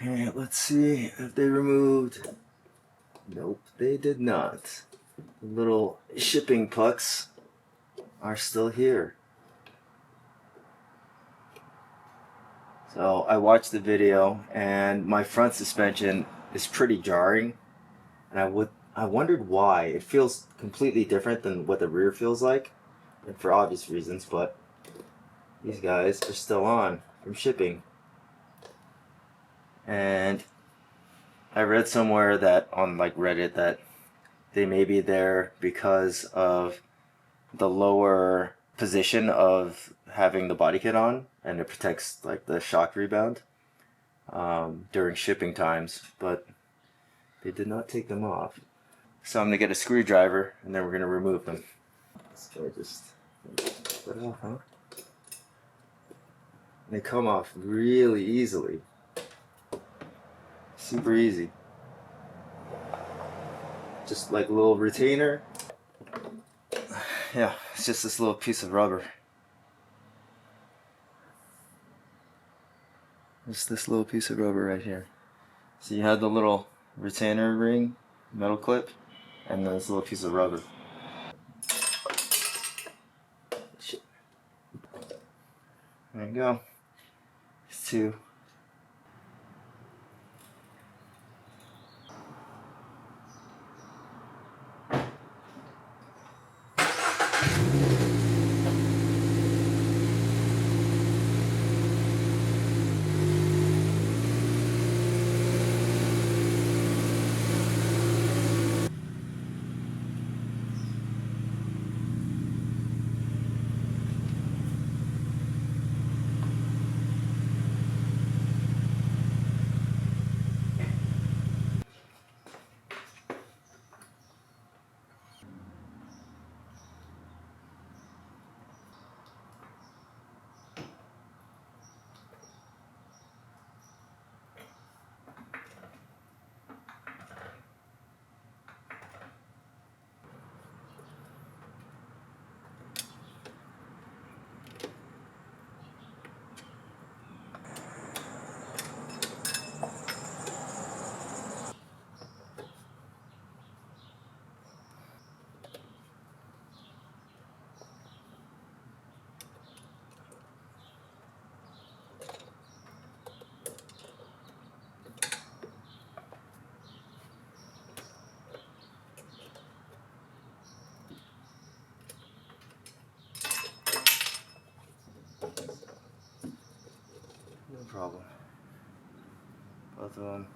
Okay, let's see if they removed. Nope, they did not. The little shipping pucks are still here. So I watched the video and my front suspension is pretty jarring, and I wondered why. It feels completely different than what the rear feels like, and for obvious reasons, but these guys are still on from shipping. And I read somewhere that on like Reddit that they may be there because of the lower position of having the body kit on, and it protects like the shock rebound during shipping times, but they did not take them off. So I'm gonna get a screwdriver and then we're gonna remove them. So just put it off, huh? They come off really easily. Super easy. Just like a little retainer. Yeah, it's just this little piece of rubber. Just this little piece of rubber right here. So you have the little retainer ring, metal clip, and then this little piece of rubber. Shit. There you go. It's two. No problem. Both of them.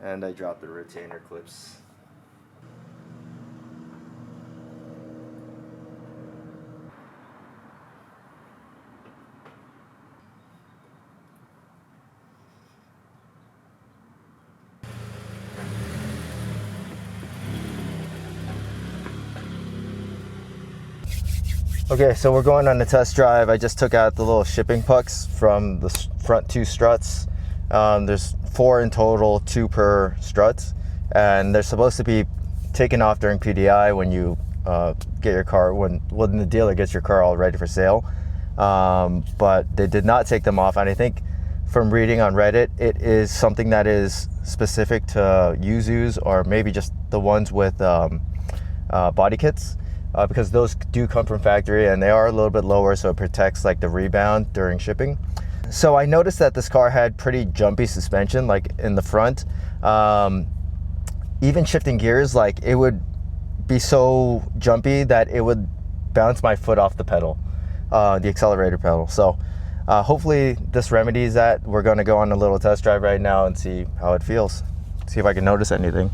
And I dropped the retainer clips. Okay, so we're going on a test drive. I just took out the little shipping pucks from the front two struts. There's 4 in total, 2 per strut, and they're supposed to be taken off during PDI when you get your car, when the dealer gets your car all ready for sale. But they did not take them off, and I think from reading on Reddit, it is something that is specific to Yuzus, or maybe just the ones with body kits. Because those do come from factory and they are a little bit lower, so it protects like the rebound during shipping. So I noticed that this car had pretty jumpy suspension, like in the front. Even shifting gears, like it would be so jumpy that it would bounce my foot off the pedal, the accelerator pedal. So hopefully this remedies that. We're gonna go on a little test drive right now and see how it feels. See if I can notice anything.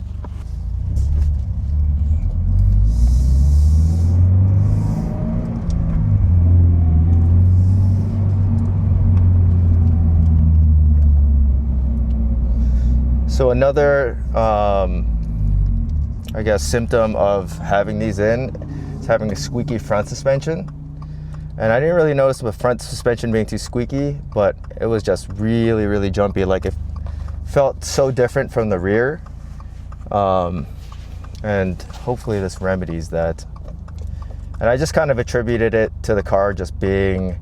So another, I guess, symptom of having these in is having a squeaky front suspension. And I didn't really notice the front suspension being too squeaky, but it was just really, really jumpy. Like it felt so different from the rear. And hopefully this remedies that. And I just kind of attributed it to the car just being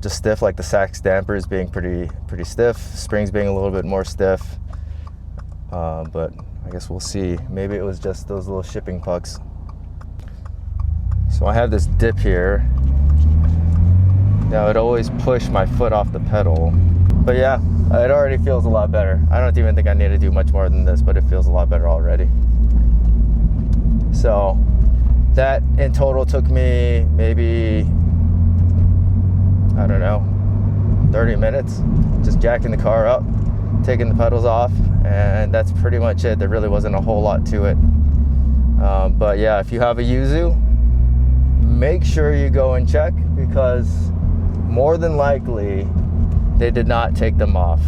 just stiff, like the Sachs dampers being pretty stiff, springs being a little bit more stiff. But I guess we'll see. Maybe it was just those little shipping pucks. So I have this dip here. Now it always pushed my foot off the pedal. But yeah, it already feels a lot better. I don't even think I need to do much more than this, but it feels a lot better already. So that in total took me maybe, I don't know, 30 minutes. Just jacking the car up, taking the pedals off, and that's pretty much it. There really wasn't a whole lot to it. But yeah, if you have a Yuzu, make sure you go and check, because more than likely they did not take them off.